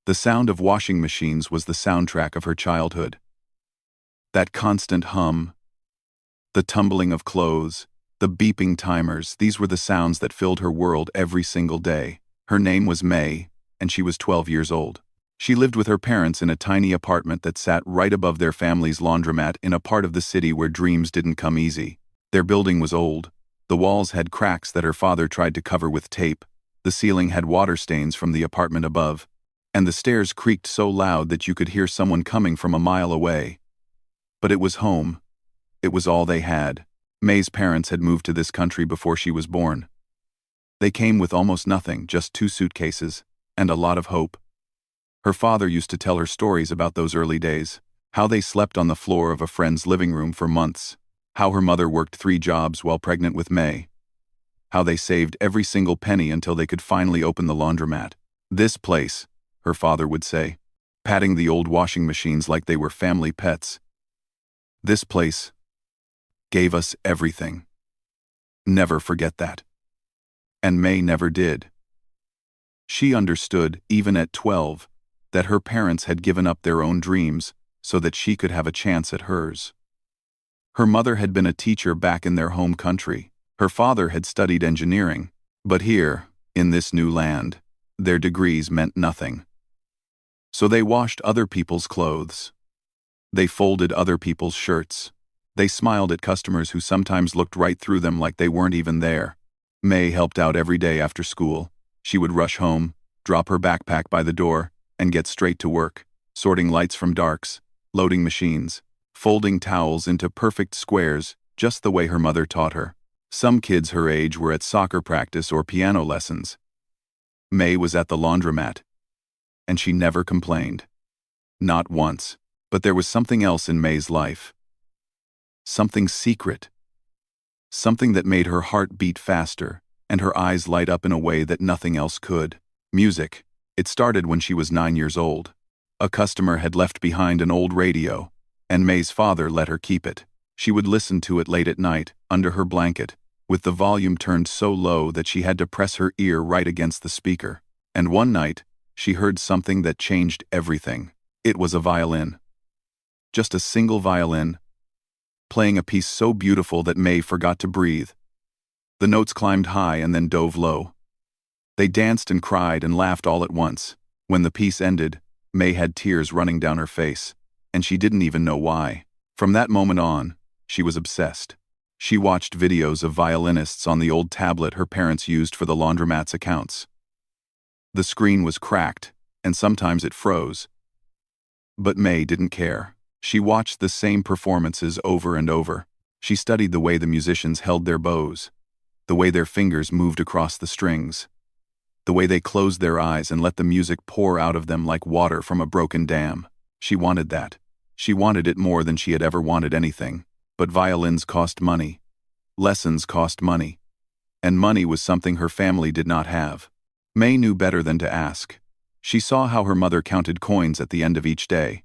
The sound of washing machines was the soundtrack of her childhood. That constant hum, the tumbling of clothes, the beeping timers, these were the sounds that filled her world every single day. Her name was May, and she was 12 years old. She lived with her parents in a tiny apartment that sat right above their family's laundromat in a part of the city where dreams didn't come easy. Their building was old. The walls had cracks that her father tried to cover with tape. The ceiling had water stains from the apartment above, and the stairs creaked so loud that you could hear someone coming from a mile away. But it was home. It was all they had. May's parents had moved to this country before she was born. They came with almost nothing, just 2 suitcases, and a lot of hope. Her father used to tell her stories about those early days, how they slept on the floor of a friend's living room for months, how her mother worked 3 jobs while pregnant with May, how they saved every single penny until they could finally open the laundromat. "This place," her father would say, patting the old washing machines like they were family pets. "This place gave us everything. Never forget that." And May never did. She understood, even at 12, that her parents had given up their own dreams so that she could have a chance at hers. Her mother had been a teacher back in their home country. Her father had studied engineering. But here, in this new land, their degrees meant nothing. So they washed other people's clothes. They folded other people's shirts. They smiled at customers who sometimes looked right through them like they weren't even there. May helped out every day after school. She would rush home, drop her backpack by the door, and get straight to work, sorting lights from darks, loading machines, folding towels into perfect squares just the way her mother taught her. Some kids her age were at soccer practice or piano lessons. May was at the laundromat, and she never complained. Not once. But there was something else in May's life. Something secret. Something that made her heart beat faster, and her eyes light up in a way that nothing else could. Music. It started when she was 9 years old. A customer had left behind an old radio, and May's father let her keep it. She would listen to it late at night, under her blanket, with the volume turned so low that she had to press her ear right against the speaker. And one night, she heard something that changed everything. It was a violin. Just a single violin, playing a piece so beautiful that May forgot to breathe. The notes climbed high and then dove low. They danced and cried and laughed all at once. When the piece ended, May had tears running down her face, and she didn't even know why. From that moment on, she was obsessed. She watched videos of violinists on the old tablet her parents used for the laundromat's accounts. The screen was cracked, and sometimes it froze. But May didn't care. She watched the same performances over and over. She studied the way the musicians held their bows, the way their fingers moved across the strings, the way they closed their eyes and let the music pour out of them like water from a broken dam. She wanted that. She wanted it more than she had ever wanted anything. But violins cost money. Lessons cost money. And money was something her family did not have. May knew better than to ask. She saw how her mother counted coins at the end of each day.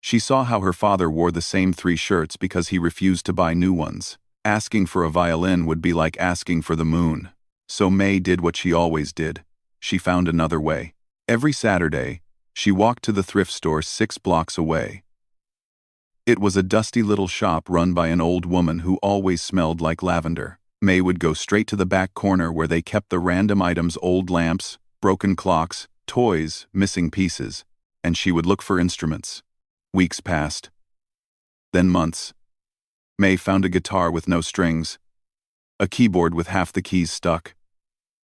She saw how her father wore the same 3 shirts because he refused to buy new ones. Asking for a violin would be like asking for the moon. So May did what she always did. She found another way. Every Saturday, she walked to the thrift store 6 blocks away. It was a dusty little shop run by an old woman who always smelled like lavender. May would go straight to the back corner where they kept the random items: old lamps, broken clocks, toys, missing pieces, and she would look for instruments. Weeks passed. Then months. May found a guitar with no strings, a keyboard with half the keys stuck,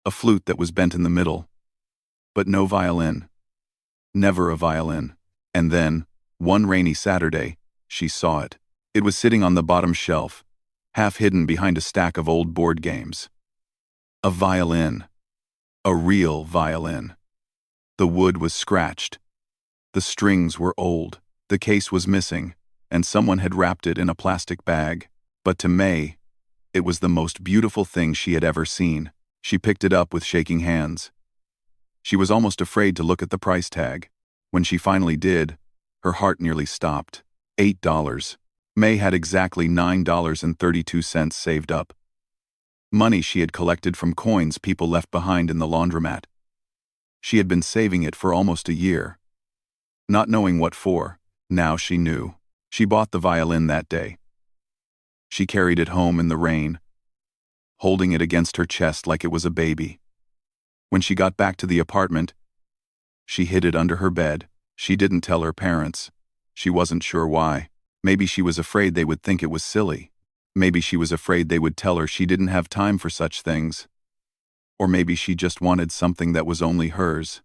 a flute that was bent in the middle, but no violin. Never a violin. And then, one rainy Saturday, she saw it. It was sitting on the bottom shelf, half hidden behind a stack of old board games. A violin. A real violin. The wood was scratched. The strings were old. The case was missing, and someone had wrapped it in a plastic bag. But to May, it was the most beautiful thing she had ever seen. She picked it up with shaking hands. She was almost afraid to look at the price tag. When she finally did, her heart nearly stopped. $8. May had exactly $9.32 saved up. Money she had collected from coins people left behind in the laundromat. She had been saving it for almost a year. Not knowing what for, now she knew. She bought the violin that day. She carried it home in the rain, holding it against her chest like it was a baby. When she got back to the apartment, she hid it under her bed. She didn't tell her parents. She wasn't sure why. Maybe she was afraid they would think it was silly. Maybe she was afraid they would tell her she didn't have time for such things. Or maybe she just wanted something that was only hers.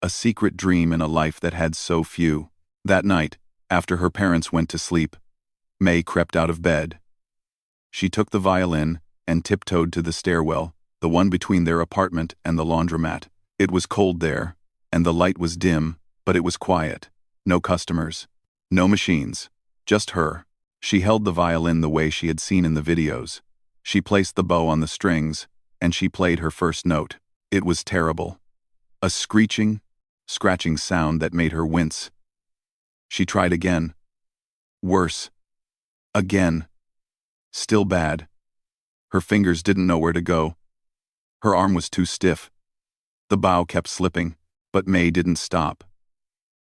A secret dream in a life that had so few. That night, after her parents went to sleep, May crept out of bed. She took the violin and tiptoed to the stairwell, the one between their apartment and the laundromat. It was cold there, and the light was dim, but it was quiet. No customers. No machines. Just her. She held the violin the way she had seen in the videos. She placed the bow on the strings, and she played her first note. It was terrible. A screeching, scratching sound that made her wince. She tried again. Worse. Again. Still bad. Her fingers didn't know where to go. Her arm was too stiff. The bow kept slipping, but May didn't stop.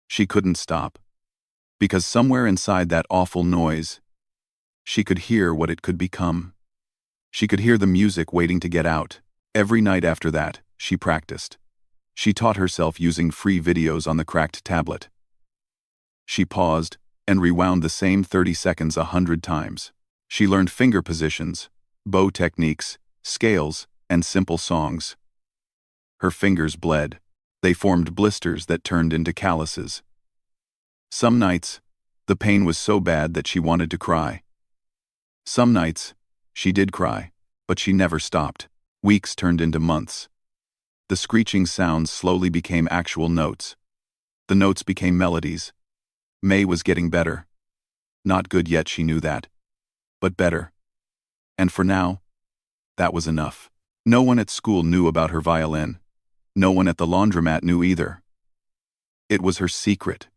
She couldn't stop. Because somewhere inside that awful noise, she could hear what it could become. She could hear the music waiting to get out. Every night after that, she practiced. She taught herself using free videos on the cracked tablet. She paused and rewound the same 30 seconds 100 times. She learned finger positions, bow techniques, scales, and simple songs. Her fingers bled. They formed blisters that turned into calluses. Some nights, the pain was so bad that she wanted to cry. Some nights, she did cry, but she never stopped. Weeks turned into months. The screeching sounds slowly became actual notes. The notes became melodies. May was getting better. Not good yet, she knew that. But better. And for now, that was enough. No one at school knew about her violin. No one at the laundromat knew either. It was her secret.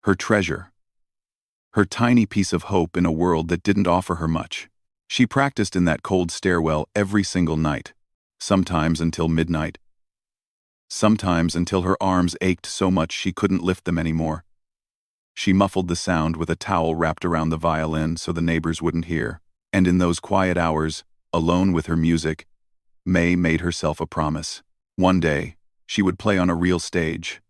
Her treasure. Her tiny piece of hope in a world that didn't offer her much. She practiced in that cold stairwell every single night. Sometimes until midnight. Sometimes until her arms ached so much she couldn't lift them anymore. She muffled the sound with a towel wrapped around the violin so the neighbors wouldn't hear. And in those quiet hours, alone with her music, May made herself a promise. One day, she would play on a real stage.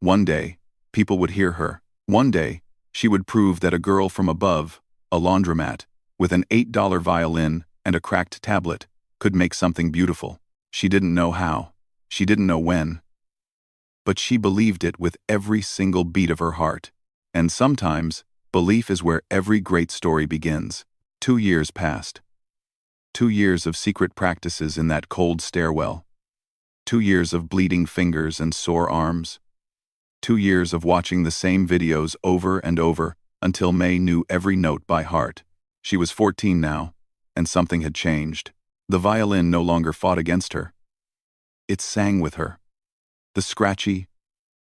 One day, people would hear her. One day, she would prove that a girl from above, a laundromat, with an $8 violin and a cracked tablet, could make something beautiful. She didn't know how. She didn't know when. But she believed it with every single beat of her heart. And sometimes, belief is where every great story begins. 2 years passed. 2 years of secret practices in that cold stairwell. 2 years of bleeding fingers and sore arms. 2 years of watching the same videos over and over until May knew every note by heart. She was 14 now, and something had changed. The violin no longer fought against her. It sang with her. The scratchy,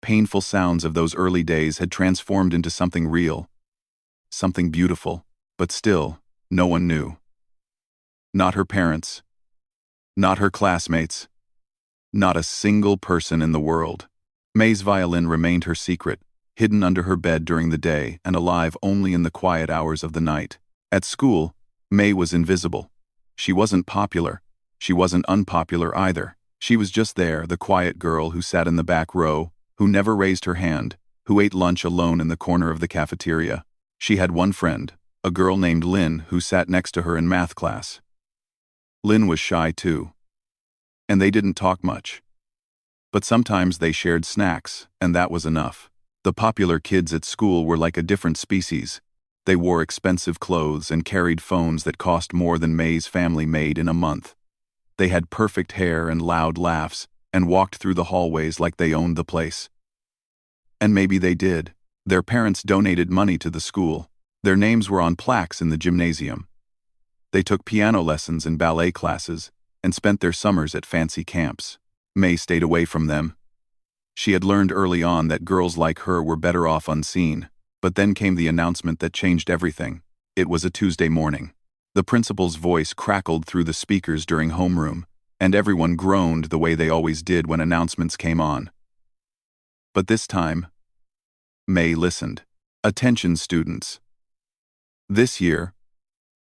painful sounds of those early days had transformed into something real, something beautiful, but still, no one knew. Not her parents. Not her classmates. Not a single person in the world. May's violin remained her secret, hidden under her bed during the day and alive only in the quiet hours of the night. At school, May was invisible. She wasn't popular. She wasn't unpopular either. She was just there, the quiet girl who sat in the back row, who never raised her hand, who ate lunch alone in the corner of the cafeteria. She had one friend, a girl named Lynn, who sat next to her in math class. Lynn was shy too. And they didn't talk much. But sometimes they shared snacks, and that was enough. The popular kids at school were like a different species. They wore expensive clothes and carried phones that cost more than May's family made in a month. They had perfect hair and loud laughs, and walked through the hallways like they owned the place. And maybe they did. Their parents donated money to the school. Their names were on plaques in the gymnasium. They took piano lessons and ballet classes, and spent their summers at fancy camps. May stayed away from them. She had learned early on that girls like her were better off unseen, but then came the announcement that changed everything. It was a Tuesday morning. The principal's voice crackled through the speakers during homeroom, and everyone groaned the way they always did when announcements came on. But this time, May listened. Attention, students. This year,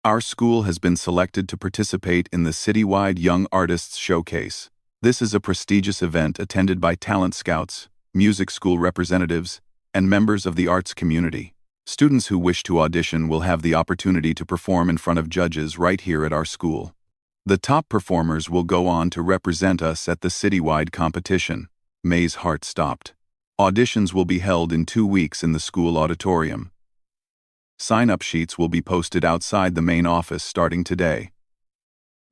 our school has been selected to participate in the citywide Young Artists Showcase. This is a prestigious event attended by talent scouts, music school representatives, and members of the arts community. Students who wish to audition will have the opportunity to perform in front of judges right here at our school. The top performers will go on to represent us at the citywide competition. May's heart stopped. Auditions will be held in 2 weeks in the school auditorium. Sign-up sheets will be posted outside the main office starting today.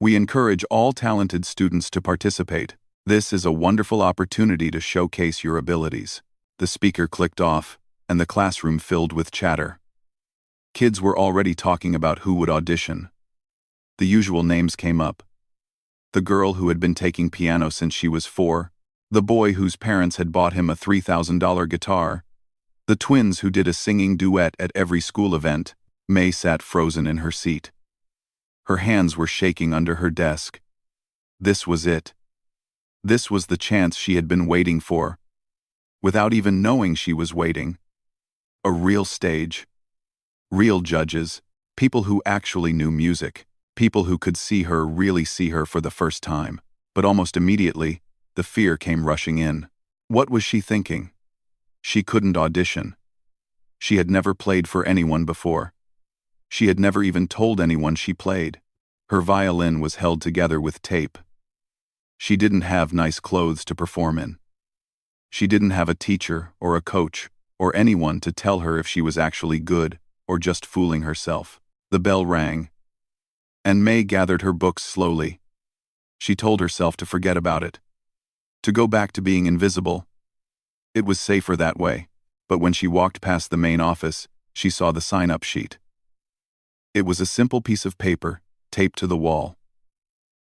We encourage all talented students to participate. This is a wonderful opportunity to showcase your abilities. The speaker clicked off, and the classroom filled with chatter. Kids were already talking about who would audition. The usual names came up. The girl who had been taking piano since she was 4, the boy whose parents had bought him a $3,000 guitar, the twins who did a singing duet at every school event. May sat frozen in her seat. Her hands were shaking under her desk. This was it. This was the chance she had been waiting for. Without even knowing she was waiting. A real stage. Real judges. People who actually knew music. People who could really see her for the first time. But almost immediately, the fear came rushing in. What was she thinking? She couldn't audition. She had never played for anyone before. She had never even told anyone she played. Her violin was held together with tape. She didn't have nice clothes to perform in. She didn't have a teacher or a coach or anyone to tell her if she was actually good or just fooling herself. The bell rang, and May gathered her books slowly. She told herself to forget about it, to go back to being invisible. It was safer that way, but when she walked past the main office, she saw the sign-up sheet. It was a simple piece of paper, taped to the wall,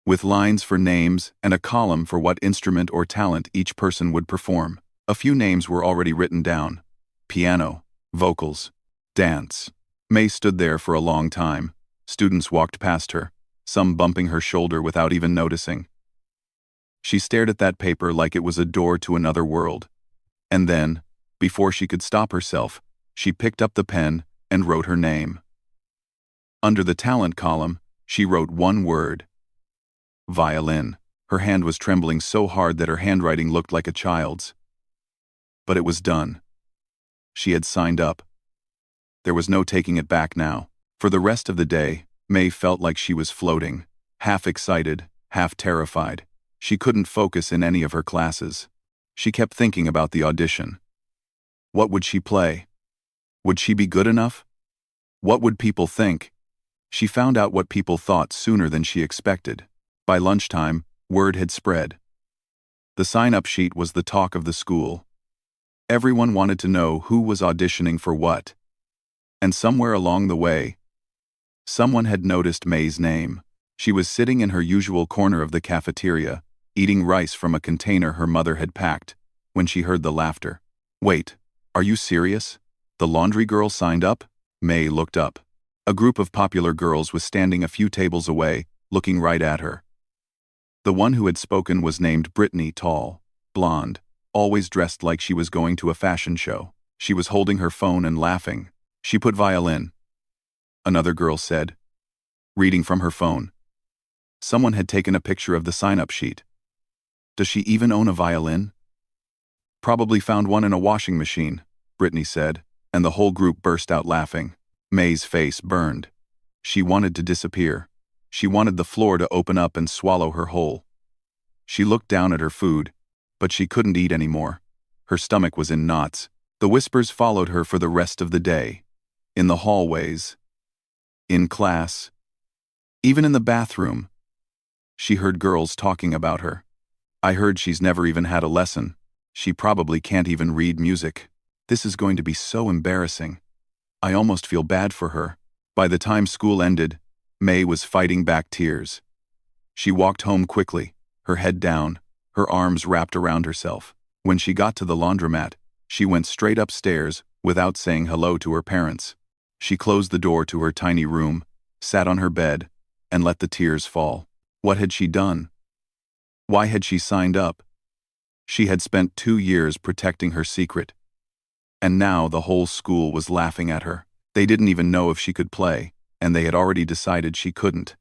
with lines for names and a column for what instrument or talent each person would perform. A few names were already written down: piano, vocals, dance. May stood there for a long time. Students walked past her, some bumping her shoulder without even noticing. She stared at that paper like it was a door to another world. And then, before she could stop herself, she picked up the pen and wrote her name. Under the talent column, she wrote one word: violin. Her hand was trembling so hard that her handwriting looked like a child's. But it was done. She had signed up. There was no taking it back now. For the rest of the day, May felt like she was floating, half excited, half terrified. She couldn't focus in any of her classes. She kept thinking about the audition. What would she play? Would she be good enough? What would people think? She found out what people thought sooner than she expected. By lunchtime, word had spread. The sign-up sheet was the talk of the school. Everyone wanted to know who was auditioning for what. And somewhere along the way, someone had noticed May's name. She was sitting in her usual corner of the cafeteria, eating rice from a container her mother had packed, when she heard the laughter. Wait, are you serious? The laundry girl signed up? May looked up. A group of popular girls was standing a few tables away, looking right at her. The one who had spoken was named Brittany, tall, blonde, always dressed like she was going to a fashion show. She was holding her phone and laughing. She put violin, another girl said, reading from her phone. Someone had taken a picture of the sign-up sheet. Does she even own a violin? Probably found one in a washing machine, Brittany said, and the whole group burst out laughing. May's face burned. She wanted to disappear. She wanted the floor to open up and swallow her whole. She looked down at her food, but she couldn't eat anymore. Her stomach was in knots. The whispers followed her for the rest of the day. In the hallways. In class. Even in the bathroom. She heard girls talking about her. I heard she's never even had a lesson. She probably can't even read music. This is going to be so embarrassing. I almost feel bad for her. By the time school ended, May was fighting back tears. She walked home quickly, her head down, her arms wrapped around herself. When she got to the laundromat, she went straight upstairs without saying hello to her parents. She closed the door to her tiny room, sat on her bed, and let the tears fall. What had she done? Why had she signed up? She had spent 2 years protecting her secret. And now the whole school was laughing at her. They didn't even know if she could play, and they had already decided she couldn't.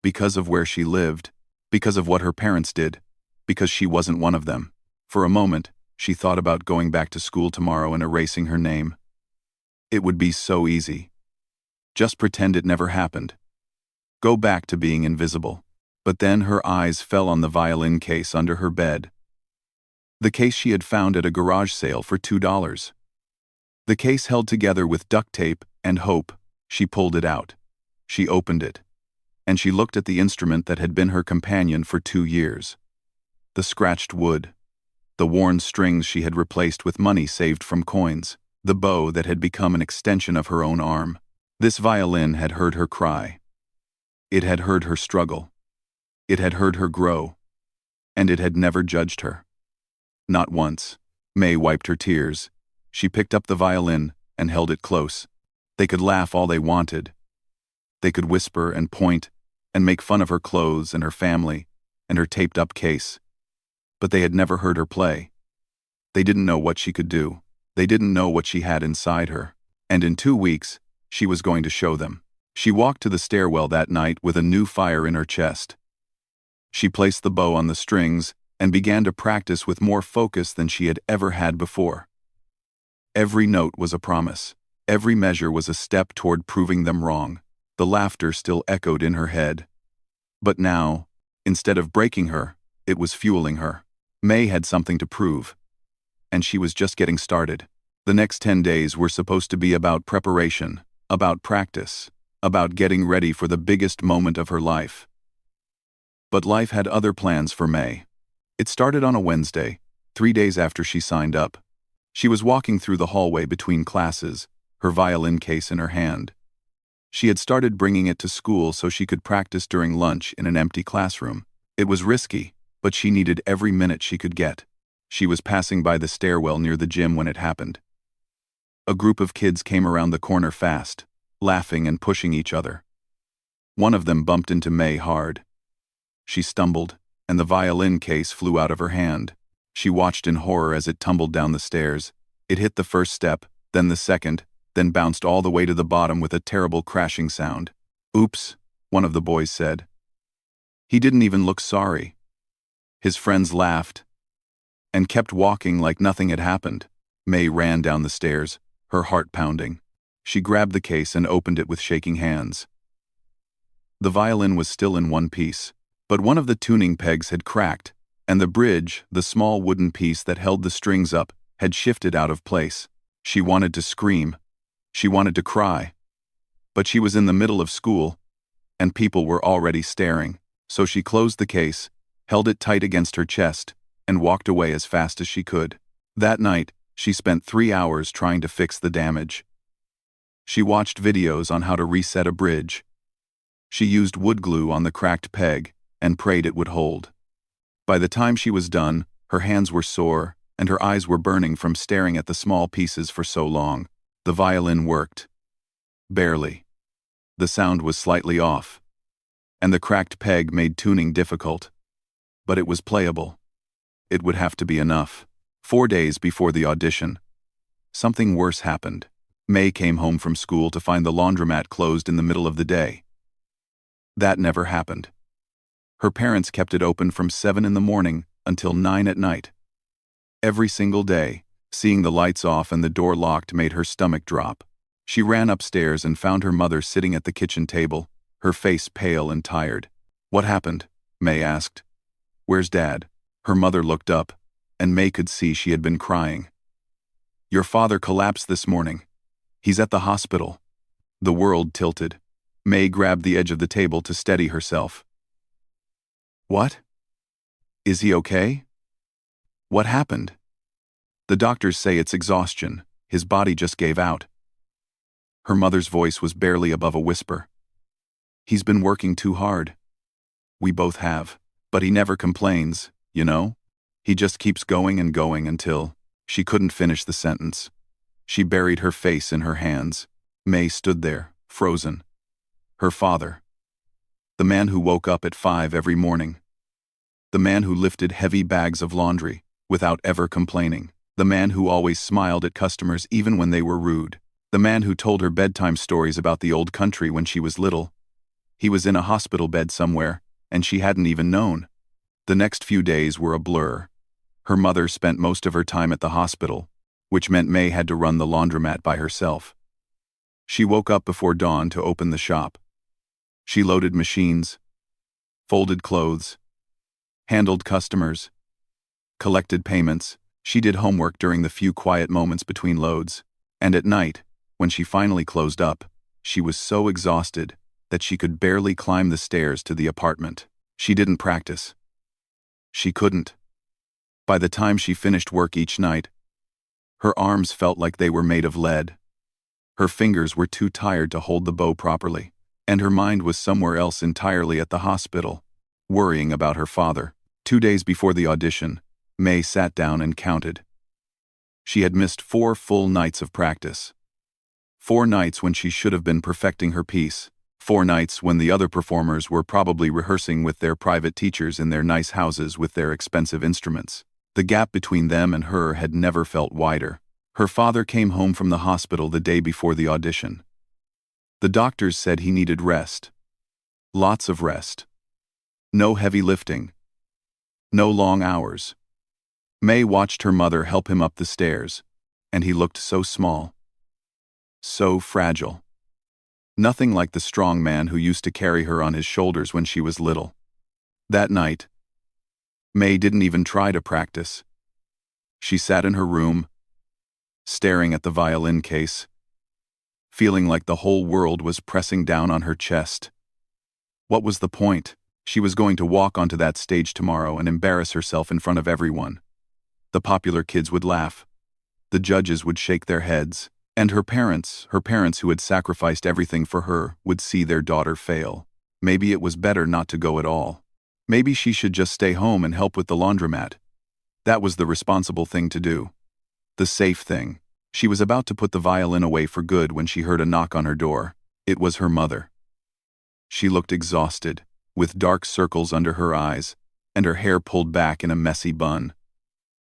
Because of where she lived, because of what her parents did, because she wasn't one of them. For a moment, she thought about going back to school tomorrow and erasing her name. It would be so easy. Just pretend it never happened. Go back to being invisible. But then her eyes fell on the violin case under her bed. The case she had found at a garage sale for $2. The case held together with duct tape and hope. She pulled it out. She opened it. And she looked at the instrument that had been her companion for 2 years. The scratched wood. The worn strings she had replaced with money saved from coins. The bow that had become an extension of her own arm. This violin had heard her cry. It had heard her struggle. It had heard her grow. And it had never judged her. Not once. May wiped her tears. She picked up the violin and held it close. They could laugh all they wanted. They could whisper and point and make fun of her clothes and her family and her taped-up case. But they had never heard her play. They didn't know what she could do. They didn't know what she had inside her. And in 2 weeks, she was going to show them. She walked to the stairwell that night with a new fire in her chest. She placed the bow on the strings and began to practice with more focus than she had ever had before. Every note was a promise. Every measure was a step toward proving them wrong. The laughter still echoed in her head. But now, instead of breaking her, it was fueling her. May had something to prove. And she was just getting started. The next 10 days were supposed to be about preparation, about practice, about getting ready for the biggest moment of her life. But life had other plans for May. It started on a Wednesday, 3 days after she signed up. She was walking through the hallway between classes, her violin case in her hand. She had started bringing it to school so she could practice during lunch in an empty classroom. It was risky, but she needed every minute she could get. She was passing by the stairwell near the gym when it happened. A group of kids came around the corner fast, laughing and pushing each other. One of them bumped into May hard. She stumbled, and the violin case flew out of her hand. She watched in horror as it tumbled down the stairs. It hit the first step, then the second, then bounced all the way to the bottom with a terrible crashing sound. "Oops," one of the boys said. He didn't even look sorry. His friends laughed and kept walking like nothing had happened. May ran down the stairs, her heart pounding. She grabbed the case and opened it with shaking hands. The violin was still in one piece, but one of the tuning pegs had cracked, and the bridge, the small wooden piece that held the strings up, had shifted out of place. She wanted to scream. She wanted to cry. But she was in the middle of school, and people were already staring. So she closed the case, held it tight against her chest, and walked away as fast as she could. That night, she spent 3 hours trying to fix the damage. She watched videos on how to reset a bridge. She used wood glue on the cracked peg and prayed it would hold. By the time she was done, her hands were sore and her eyes were burning from staring at the small pieces for so long. The violin worked. Barely. The sound was slightly off, and the cracked peg made tuning difficult. But it was playable. It would have to be enough. 4 days before the audition, something worse happened. May came home from school to find the laundromat closed in the middle of the day. That never happened. Her parents kept it open from 7 in the morning until 9 at night. Every single day, seeing the lights off and the door locked made her stomach drop. She ran upstairs and found her mother sitting at the kitchen table, her face pale and tired. "What happened?" May asked. "Where's Dad?" Her mother looked up, and May could see she had been crying. "Your father collapsed this morning. He's at the hospital." The world tilted. May grabbed the edge of the table to steady herself. "What? Is he okay? What happened?" "The doctors say it's exhaustion. His body just gave out." Her mother's voice was barely above a whisper. "He's been working too hard. We both have. But he never complains, you know? He just keeps going and going until..." She couldn't finish the sentence. She buried her face in her hands. May stood there, frozen. Her father. The man who woke up at 5 every morning. The man who lifted heavy bags of laundry without ever complaining. The man who always smiled at customers even when they were rude. The man who told her bedtime stories about the old country when she was little. He was in a hospital bed somewhere, and she hadn't even known. The next few days were a blur. Her mother spent most of her time at the hospital, which meant May had to run the laundromat by herself. She woke up before dawn to open the shop. She loaded machines, folded clothes, handled customers, collected payments. She did homework during the few quiet moments between loads, and at night, when she finally closed up, she was so exhausted that she could barely climb the stairs to the apartment. She didn't practice. She couldn't. By the time she finished work each night, her arms felt like they were made of lead. Her fingers were too tired to hold the bow properly, and her mind was somewhere else entirely at the hospital, worrying about her father. 2 days before the audition, May sat down and counted. She had missed 4 full nights of practice. 4 nights when she should have been perfecting her piece. 4 nights when the other performers were probably rehearsing with their private teachers in their nice houses with their expensive instruments. The gap between them and her had never felt wider. Her father came home from the hospital the day before the audition. The doctors said he needed rest. Lots of rest. No heavy lifting. No long hours. May watched her mother help him up the stairs, and he looked so small. So fragile. Nothing like the strong man who used to carry her on his shoulders when she was little. That night, May didn't even try to practice. She sat in her room, staring at the violin case, feeling like the whole world was pressing down on her chest. What was the point? She was going to walk onto that stage tomorrow and embarrass herself in front of everyone. The popular kids would laugh. The judges would shake their heads. And her parents who had sacrificed everything for her, would see their daughter fail. Maybe it was better not to go at all. Maybe she should just stay home and help with the laundromat. That was the responsible thing to do. The safe thing. She was about to put the violin away for good when she heard a knock on her door. It was her mother. She looked exhausted, with dark circles under her eyes, and her hair pulled back in a messy bun.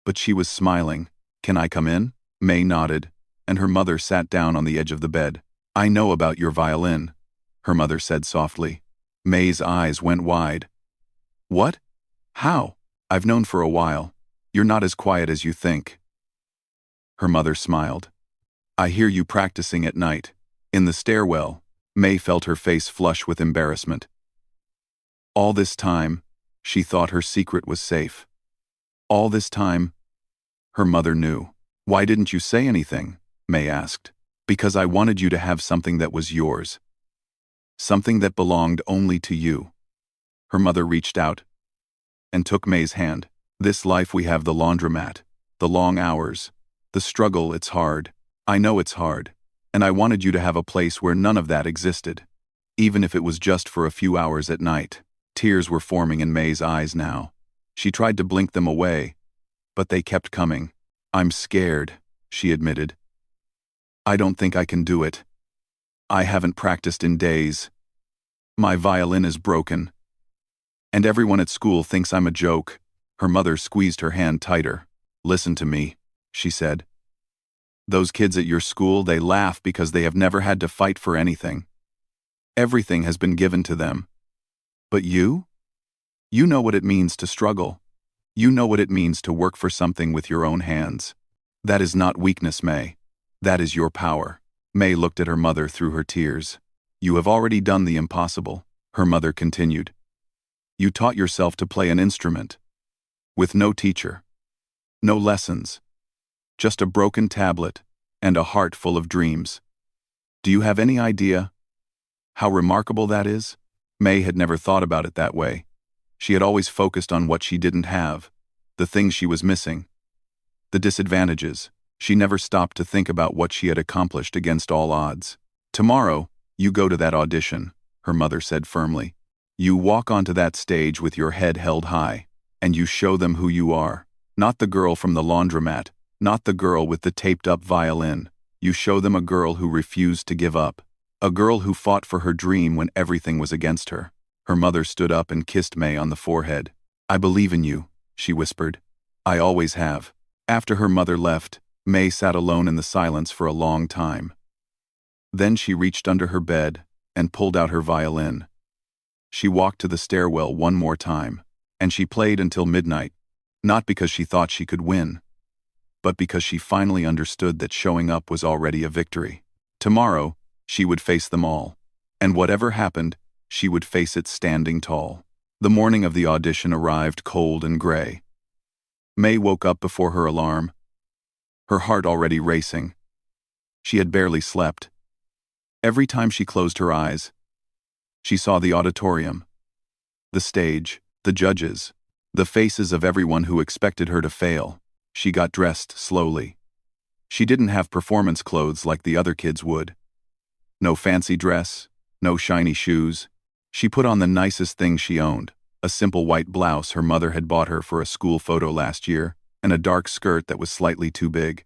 But she was smiling. "Can I come in?" May nodded, and her mother sat down on the edge of the bed. "I know about your violin," her mother said softly. May's eyes went wide. "What? How?" "I've known for a while. You're not as quiet as you think." Her mother smiled. "I hear you practicing at night." In the stairwell, May felt her face flush with embarrassment. All this time, she thought her secret was safe. All this time, her mother knew. "Why didn't you say anything?" May asked. "Because I wanted you to have something that was yours. Something that belonged only to you." Her mother reached out and took May's hand. "This life we have, the laundromat, the long hours, the struggle, it's hard. I know it's hard. And I wanted you to have a place where none of that existed. Even if it was just for a few hours at night." Tears were forming in May's eyes now. She tried to blink them away, but they kept coming. "I'm scared," she admitted. "I don't think I can do it. I haven't practiced in days. My violin is broken. And everyone at school thinks I'm a joke." Her mother squeezed her hand tighter. "Listen to me," she said. "Those kids at your school, they laugh because they have never had to fight for anything. Everything has been given to them. But you? You know what it means to struggle. You know what it means to work for something with your own hands. That is not weakness, May. That is your power." May looked at her mother through her tears. "You have already done the impossible," her mother continued. "You taught yourself to play an instrument. With no teacher. No lessons. Just a broken tablet and a heart full of dreams. Do you have any idea how remarkable that is?" May had never thought about it that way. She had always focused on what she didn't have, the things she was missing, the disadvantages. She never stopped to think about what she had accomplished against all odds. "Tomorrow, you go to that audition," her mother said firmly. "You walk onto that stage with your head held high, and you show them who you are. Not the girl from the laundromat, not the girl with the taped-up violin. You show them a girl who refused to give up. A girl who fought for her dream when everything was against her." Her mother stood up and kissed May on the forehead. "I believe in you," she whispered. "I always have." After her mother left, May sat alone in the silence for a long time. Then she reached under her bed and pulled out her violin. She walked to the stairwell one more time, and she played until midnight, not because she thought she could win, but because she finally understood that showing up was already a victory. Tomorrow, she would face them all, and whatever happened, she would face it standing tall. The morning of the audition arrived cold and gray. May woke up before her alarm, her heart already racing. She had barely slept. Every time she closed her eyes, she saw the auditorium, the stage, the judges, the faces of everyone who expected her to fail. She got dressed slowly. She didn't have performance clothes like the other kids would. No fancy dress, no shiny shoes. She put on the nicest thing she owned, a simple white blouse her mother had bought her for a school photo last year, and a dark skirt that was slightly too big.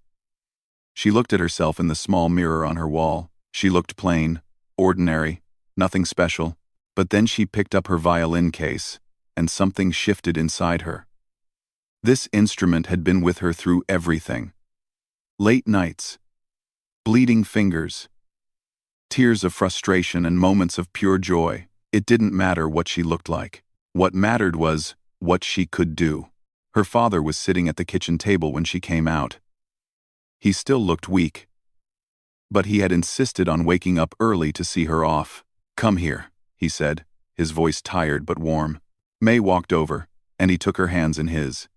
She looked at herself in the small mirror on her wall. She looked plain, ordinary, nothing special. But then she picked up her violin case, and something shifted inside her. This instrument had been with her through everything. Late nights, bleeding fingers, tears of frustration and moments of pure joy. It didn't matter what she looked like. What mattered was what she could do. Her father was sitting at the kitchen table when she came out. He still looked weak, but he had insisted on waking up early to see her off. "Come here," he said, his voice tired but warm. May walked over, and he took her hands in his.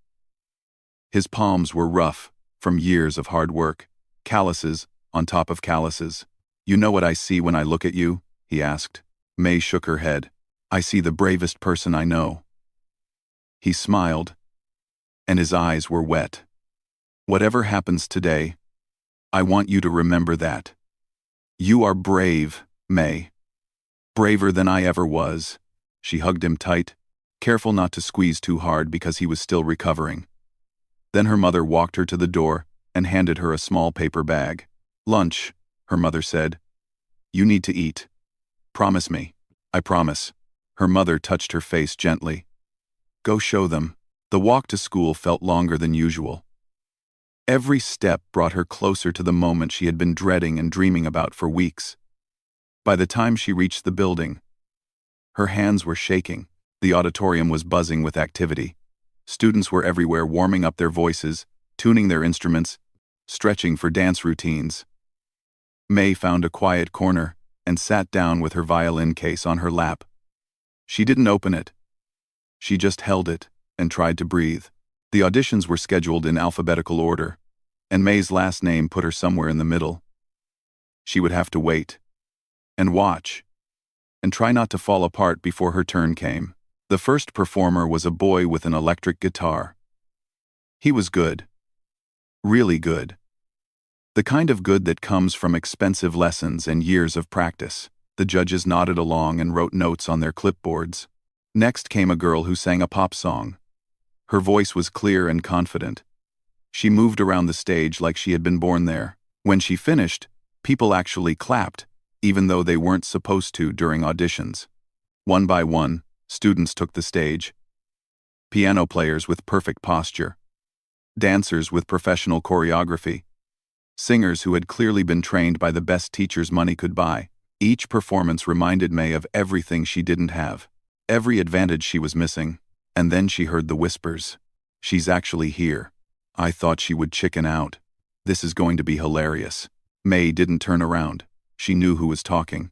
His palms were rough, from years of hard work, calluses on top of calluses. "You know what I see when I look at you?" he asked. May shook her head. "I see the bravest person I know." He smiled, and his eyes were wet. "Whatever happens today, I want you to remember that. You are brave, May. Braver than I ever was." She hugged him tight, careful not to squeeze too hard because he was still recovering. Then her mother walked her to the door and handed her a small paper bag. "Lunch," her mother said. "You need to eat. Promise me." "I promise." Her mother touched her face gently. "Go show them." The walk to school felt longer than usual. Every step brought her closer to the moment she had been dreading and dreaming about for weeks. By the time she reached the building, her hands were shaking. The auditorium was buzzing with activity. Students were everywhere, warming up their voices, tuning their instruments, stretching for dance routines. May found a quiet corner and sat down with her violin case on her lap. She didn't open it. She just held it and tried to breathe. The auditions were scheduled in alphabetical order, and May's last name put her somewhere in the middle. She would have to wait, and watch, and try not to fall apart before her turn came. The first performer was a boy with an electric guitar. He was good. Really good. The kind of good that comes from expensive lessons and years of practice. The judges nodded along and wrote notes on their clipboards. Next came a girl who sang a pop song. Her voice was clear and confident. She moved around the stage like she had been born there. When she finished, people actually clapped, even though they weren't supposed to during auditions. One by one, students took the stage. Piano players with perfect posture. Dancers with professional choreography. Singers who had clearly been trained by the best teachers money could buy. Each performance reminded May of everything she didn't have, every advantage she was missing. And then she heard the whispers. "She's actually here. I thought she would chicken out. This is going to be hilarious." May didn't turn around. She knew who was talking.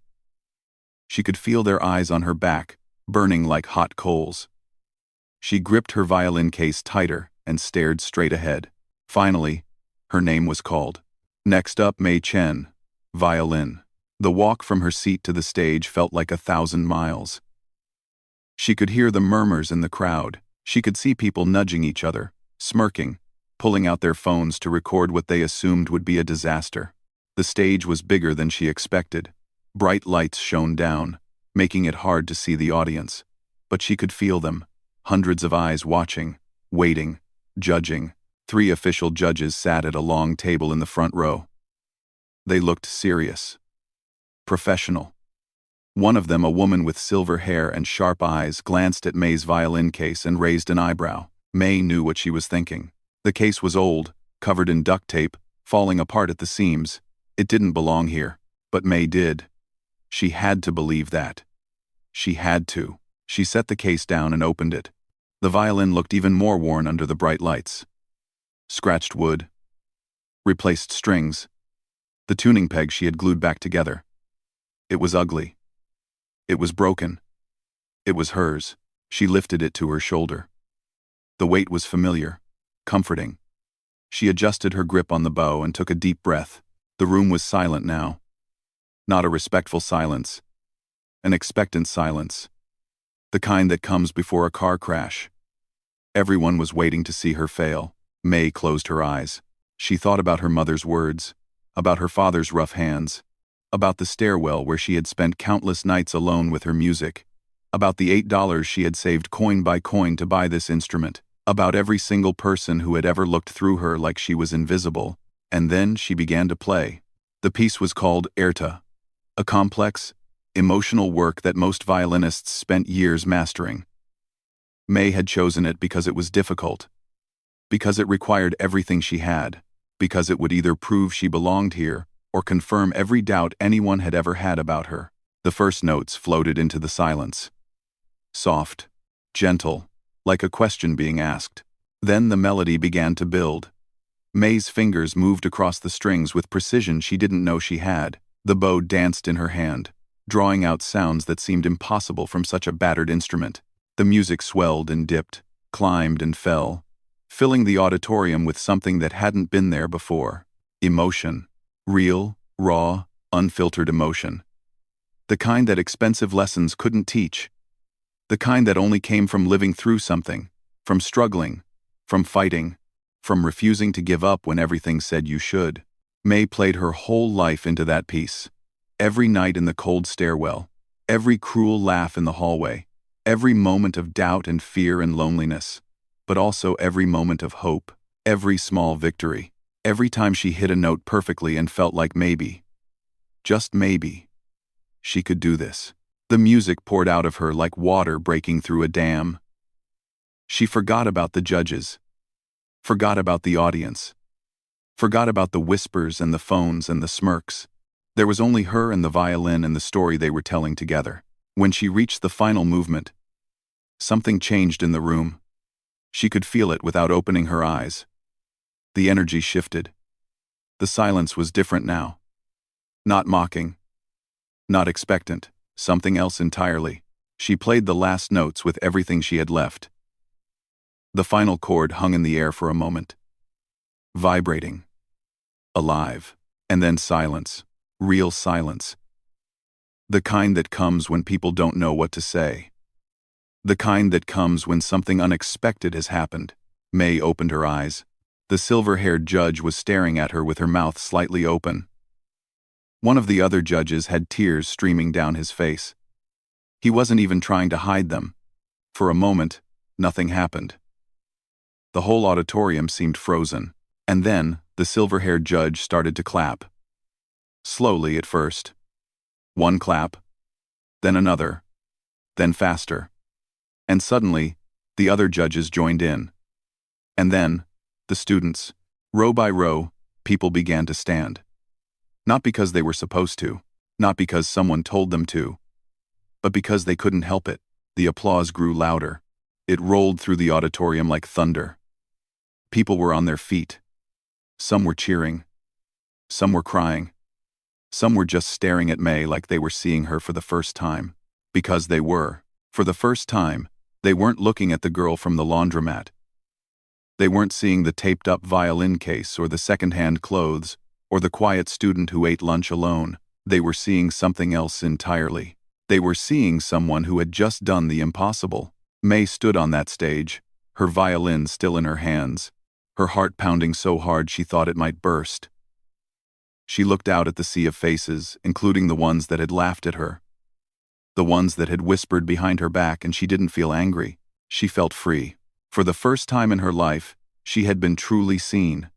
She could feel their eyes on her back, burning like hot coals. She gripped her violin case tighter and stared straight ahead. Finally, her name was called. Next up, May Chen, violin. The walk from her seat to the stage felt like 1,000 miles. She could hear the murmurs in the crowd. She could see people nudging each other, smirking, pulling out their phones to record what they assumed would be a disaster. The stage was bigger than she expected. Bright lights shone down, making it hard to see the audience. But she could feel them, hundreds of eyes watching, waiting, judging. 3 official judges sat at a long table in the front row. They looked serious, professional. One of them, a woman with silver hair and sharp eyes, glanced at May's violin case and raised an eyebrow. May knew what she was thinking. The case was old, covered in duct tape, falling apart at the seams. It didn't belong here. But May did. She had to believe that. She had to. She set the case down and opened it. The violin looked even more worn under the bright lights. Scratched wood. Replaced strings. The tuning peg she had glued back together. It was ugly. It was broken. It was hers. She lifted it to her shoulder. The weight was familiar, comforting. She adjusted her grip on the bow and took a deep breath. The room was silent now. Not a respectful silence. An expectant silence. The kind that comes before a car crash. Everyone was waiting to see her fail. May closed her eyes. She thought about her mother's words, about her father's rough hands, about the stairwell where she had spent countless nights alone with her music, about the $8 she had saved coin by coin to buy this instrument, about every single person who had ever looked through her like she was invisible. And then she began to play. The piece was called Erta, a complex, emotional work that most violinists spent years mastering. May had chosen it because it was difficult, because it required everything she had, because it would either prove she belonged here or confirm every doubt anyone had ever had about her. The first notes floated into the silence. Soft, gentle, like a question being asked. Then the melody began to build. May's fingers moved across the strings with precision she didn't know she had. The bow danced in her hand, drawing out sounds that seemed impossible from such a battered instrument. The music swelled and dipped, climbed and fell, filling the auditorium with something that hadn't been there before. Emotion. Real, raw, unfiltered emotion. The kind that expensive lessons couldn't teach. The kind that only came from living through something, from struggling, from fighting, from refusing to give up when everything said you should. May played her whole life into that piece. Every night in the cold stairwell, every cruel laugh in the hallway, every moment of doubt and fear and loneliness, but also every moment of hope, every small victory, every time she hit a note perfectly and felt like maybe, just maybe, she could do this. The music poured out of her like water breaking through a dam. She forgot about the judges, forgot about the audience, forgot about the whispers and the phones and the smirks. There was only her and the violin and the story they were telling together. When she reached the final movement, something changed in the room. She could feel it without opening her eyes. The energy shifted. The silence was different now. Not mocking. Not expectant. Something else entirely. She played the last notes with everything she had left. The final chord hung in the air for a moment. Vibrating. Alive. And then silence. Real silence. The kind that comes when people don't know what to say. The kind that comes when something unexpected has happened. May opened her eyes. The silver-haired judge was staring at her with her mouth slightly open. One of the other judges had tears streaming down his face. He wasn't even trying to hide them. For a moment, nothing happened. The whole auditorium seemed frozen. And then, the silver-haired judge started to clap. Slowly at first. One clap, then another, then faster. And suddenly, the other judges joined in. And then, the students, row by row, people began to stand. Not because they were supposed to, not because someone told them to, but because they couldn't help it. The applause grew louder. It rolled through the auditorium like thunder. People were on their feet. Some were cheering. Some were crying. Some were just staring at May like they were seeing her for the first time. Because they were. For the first time, they weren't looking at the girl from the laundromat. They weren't seeing the taped-up violin case or the second-hand clothes or the quiet student who ate lunch alone. They were seeing something else entirely. They were seeing someone who had just done the impossible. May stood on that stage, her violin still in her hands, her heart pounding so hard she thought it might burst. She looked out at the sea of faces, including the ones that had laughed at her. The ones that had whispered behind her back, and she didn't feel angry. She felt free. For the first time in her life, she had been truly seen.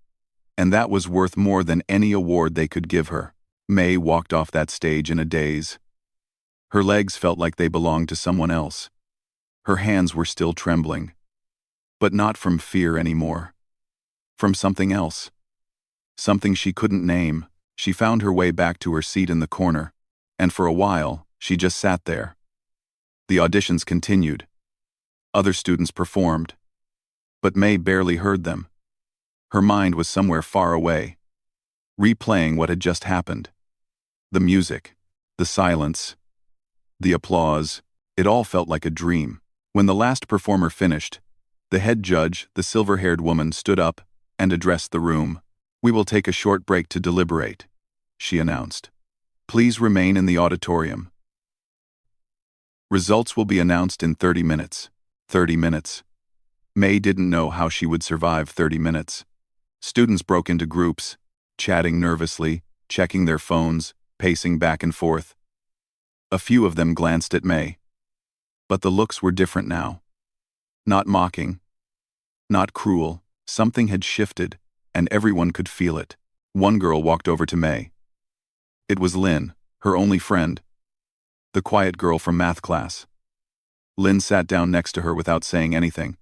And that was worth more than any award they could give her. May walked off that stage in a daze. Her legs felt like they belonged to someone else. Her hands were still trembling. But not from fear anymore. From something else. Something she couldn't name. She found her way back to her seat in the corner, and for a while, she just sat there. The auditions continued. Other students performed. But May barely heard them. Her mind was somewhere far away, replaying what had just happened. The music, the silence, the applause, it all felt like a dream. When the last performer finished, the head judge, the silver-haired woman, stood up and addressed the room. "We will take a short break to deliberate," she announced. "Please remain in the auditorium. Results will be announced in 30 minutes. 30 minutes. May didn't know how she would survive 30 minutes. Students broke into groups, chatting nervously, checking their phones, pacing back and forth. A few of them glanced at May. But the looks were different now. Not mocking. Not cruel. Something had shifted, and everyone could feel it. One girl walked over to May. It was Lynn, her only friend. The quiet girl from math class. Lynn sat down next to her without saying anything.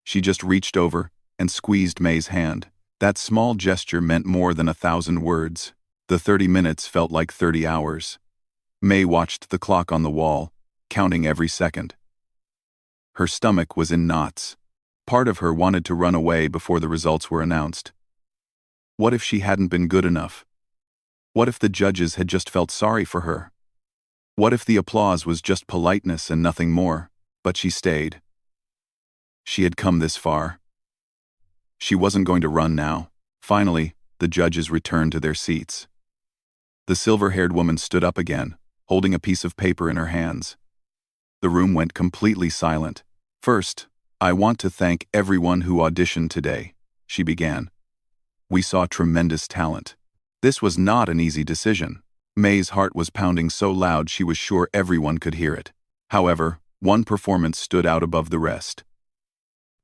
She just reached over and squeezed May's hand. That small gesture meant more than 1,000 words. The 30 minutes felt like 30 hours. May watched the clock on the wall, counting every second. Her stomach was in knots. Part of her wanted to run away before the results were announced. What if she hadn't been good enough? What if the judges had just felt sorry for her? What if the applause was just politeness and nothing more? But she stayed. She had come this far. She wasn't going to run now. Finally, the judges returned to their seats. The silver-haired woman stood up again, holding a piece of paper in her hands. The room went completely silent. "First, I want to thank everyone who auditioned today," she began. "We saw tremendous talent. This was not an easy decision." May's heart was pounding so loud she was sure everyone could hear it. However, one performance stood out above the rest.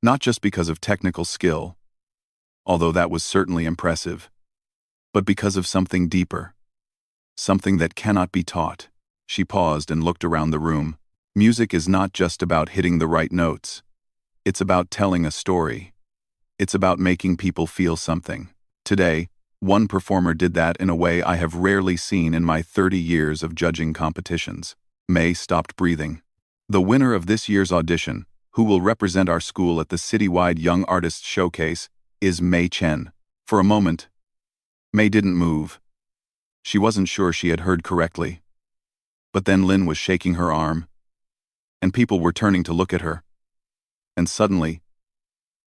Not just because of technical skill, although that was certainly impressive, but because of something deeper. Something that cannot be taught. She paused and looked around the room. Music is not just about hitting the right notes. It's about telling a story. It's about making people feel something. Today, one performer did that in a way I have rarely seen in my 30 years of judging competitions. May stopped breathing. The winner of this year's audition, who will represent our school at the citywide Young Artists Showcase, is May Chen. For a moment, May didn't move. She wasn't sure she had heard correctly. But then Lynn was shaking her arm, and people were turning to look at her. And suddenly,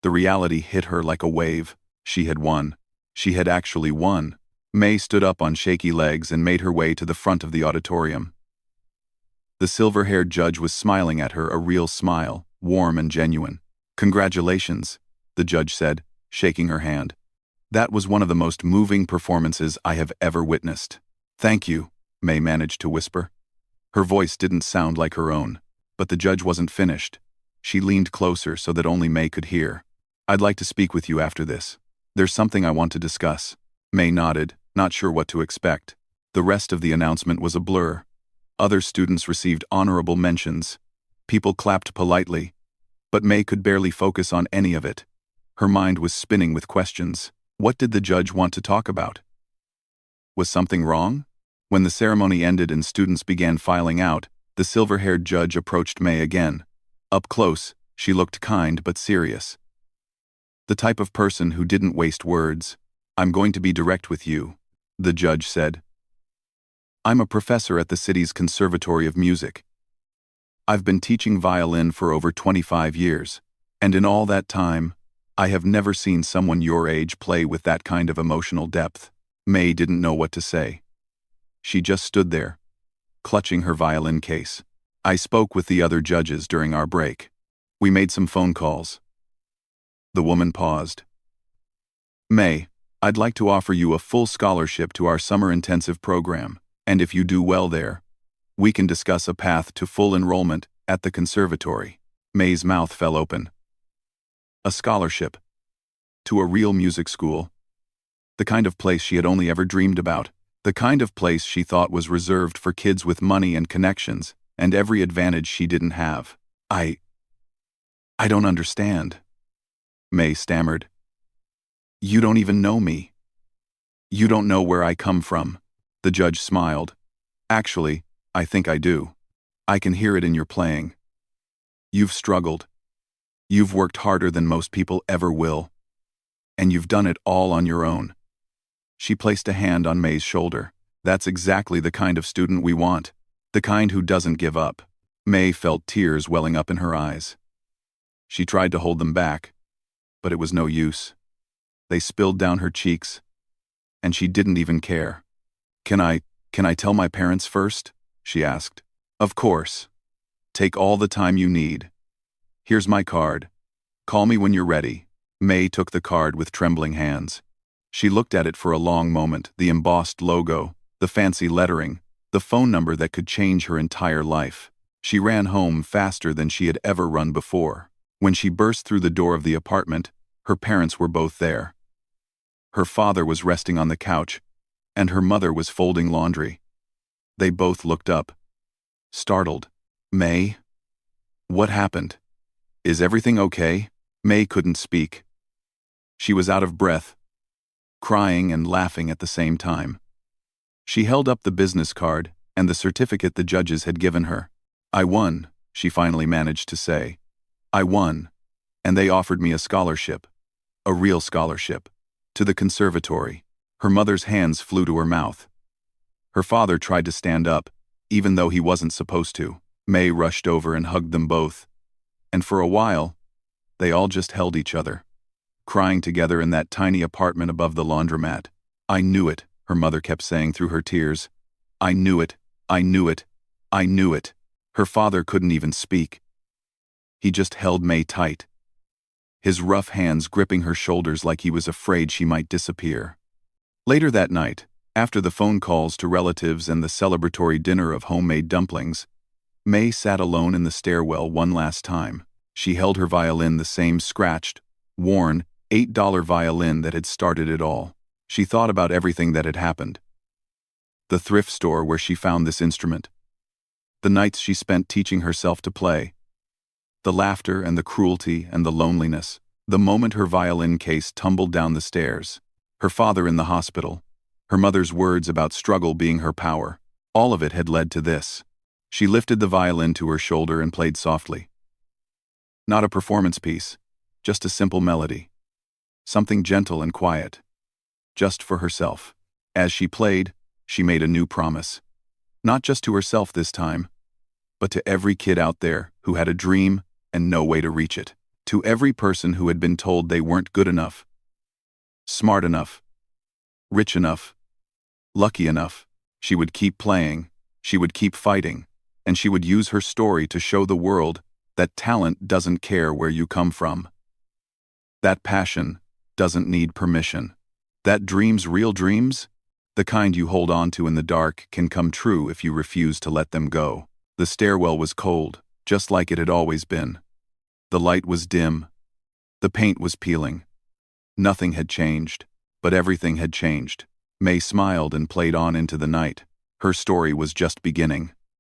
the reality hit her like a wave. She had won. She had actually won. May stood up on shaky legs and made her way to the front of the auditorium. The silver-haired judge was smiling at her, a real smile, warm and genuine. "Congratulations," the judge said, shaking her hand. "That was one of the most moving performances I have ever witnessed." "Thank you," May managed to whisper. Her voice didn't sound like her own, but the judge wasn't finished. She leaned closer so that only May could hear. "I'd like to speak with you after this. There's something I want to discuss." May nodded, not sure what to expect. The rest of the announcement was a blur. Other students received honorable mentions. People clapped politely. But May could barely focus on any of it. Her mind was spinning with questions. What did the judge want to talk about? Was something wrong? When the ceremony ended and students began filing out, the silver-haired judge approached May again. Up close, she looked kind but serious. The type of person who didn't waste words. "I'm going to be direct with you," the judge said. "I'm a professor at the city's Conservatory of Music. I've been teaching violin for over 25 years, and in all that time, I have never seen someone your age play with that kind of emotional depth." May didn't know what to say. She just stood there, clutching her violin case. "I spoke with the other judges during our break. We made some phone calls." The woman paused. "May, I'd like to offer you a full scholarship to our summer intensive program, and if you do well there, we can discuss a path to full enrollment at the conservatory." May's mouth fell open. A scholarship. To a real music school. The kind of place she had only ever dreamed about. The kind of place she thought was reserved for kids with money and connections, and every advantage she didn't have. I don't understand, May stammered. You don't even know me. You don't know where I come from. The judge smiled. Actually, I think I do. I can hear it in your playing. You've struggled. You've worked harder than most people ever will. And you've done it all on your own. She placed a hand on May's shoulder. That's exactly the kind of student we want. The kind who doesn't give up. May felt tears welling up in her eyes. She tried to hold them back, but it was no use. They spilled down her cheeks, and she didn't even care. Can I tell my parents first? She asked. Of course. Take all the time you need. Here's my card. Call me when you're ready. May took the card with trembling hands. She looked at it for a long moment, the embossed logo, the fancy lettering, the phone number that could change her entire life. She ran home faster than she had ever run before. When she burst through the door of the apartment, her parents were both there. Her father was resting on the couch, and her mother was folding laundry. They both looked up, startled. May? What happened? Is everything okay? May couldn't speak. She was out of breath, crying and laughing at the same time. She held up the business card and the certificate the judges had given her. I won, she finally managed to say. I won, and they offered me a scholarship, a real scholarship, to the conservatory. Her mother's hands flew to her mouth. Her father tried to stand up, even though he wasn't supposed to. May rushed over and hugged them both, and for a while, they all just held each other, crying together in that tiny apartment above the laundromat. I knew it, her mother kept saying through her tears. I knew it, I knew it, I knew it. Her father couldn't even speak. He just held May tight, his rough hands gripping her shoulders like he was afraid she might disappear. Later that night, after the phone calls to relatives and the celebratory dinner of homemade dumplings, May sat alone in the stairwell one last time. She held her violin, the same scratched, worn, $8 violin that had started it all. She thought about everything that had happened. The thrift store where she found this instrument. The nights she spent teaching herself to play. The laughter and the cruelty and the loneliness. The moment her violin case tumbled down the stairs. Her father in the hospital. Her mother's words about struggle being her power. All of it had led to this. She lifted the violin to her shoulder and played softly. Not a performance piece, just a simple melody. Something gentle and quiet. Just for herself. As she played, she made a new promise. Not just to herself this time, but to every kid out there who had a dream and no way to reach it. To every person who had been told they weren't good enough, smart enough, rich enough, lucky enough. She would keep playing, she would keep fighting, and she would use her story to show the world that talent doesn't care where you come from. That passion doesn't need permission. That dreams, real dreams, the kind you hold on to in the dark, can come true if you refuse to let them go. The stairwell was cold, just like it had always been. The light was dim. The paint was peeling. Nothing had changed, but everything had changed. May smiled and played on into the night. Her story was just beginning.